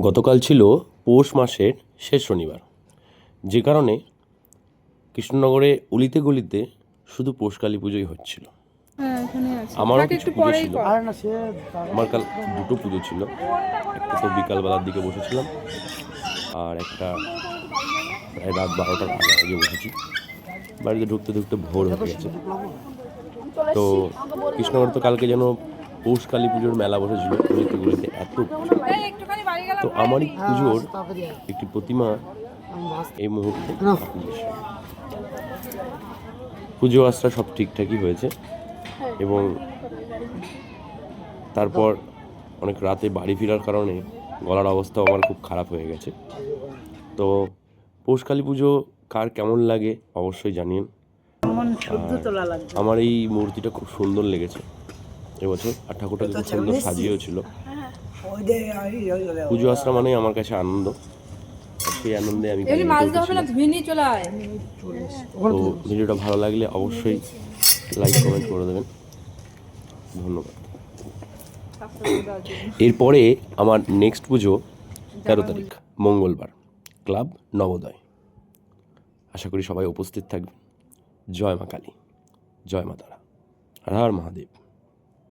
গতকাল ছিল পৌষ মাসের শেষ শনিবার, যে কারণে কৃষ্ণনগরে অলিতে গলিতে শুধু পৌষকালী পুজোই হচ্ছিল। আমারও কিছু পুজো ছিল, আমার কাল দুটো পুজো ছিল। একটা তো বিকালবেলার দিকে বসেছিলাম, আর একটা প্রায় রাত 12টার আগে বসেছি। বাড়িতে ঢুকতে ঢুকতে ভোর হয়ে গেছে। তো কৃষ্ণনগর তো কালকে যেন পৌষকালী পুজোর মেলা বসেছিল, অলিতে গলিতে এত পুজো। তো আমারই পুজোর একটি প্রতিমা এই মুহূর্তে আপনাদের সামনে। পুজো আশ্রা সব ঠিকঠাকই হয়েছে, এবং তারপর অনেক রাতে বাড়ি ফেরার কারণে গলার অবস্থা আমার খুব খারাপ হয়ে গেছে। তো পৌষকালী পুজো কার কেমন লাগে অবশ্যই জানিন। আমার এই মূর্তিটা খুব সুন্দর লেগেছে এবছর, আর ঠাকুরটাকে খুব সুন্দর সাজিয়েও ছিল। পুজো আশ্রা মানে আমার কাছে আনন্দ, সেই আনন্দে আমি তো ভিডিওটা ভালো লাগলে অবশ্যই লাইক কমেন্ট করে দেবেন। ধন্যবাদ। এরপরে আমার নেক্সট পুজো 13 তারিখ মঙ্গলবার, ক্লাব নবোদয়। আশা করি সবাই উপস্থিত থাকবেন। জয় মা কালী, জয় মা তারা, হর হর মহাদেব।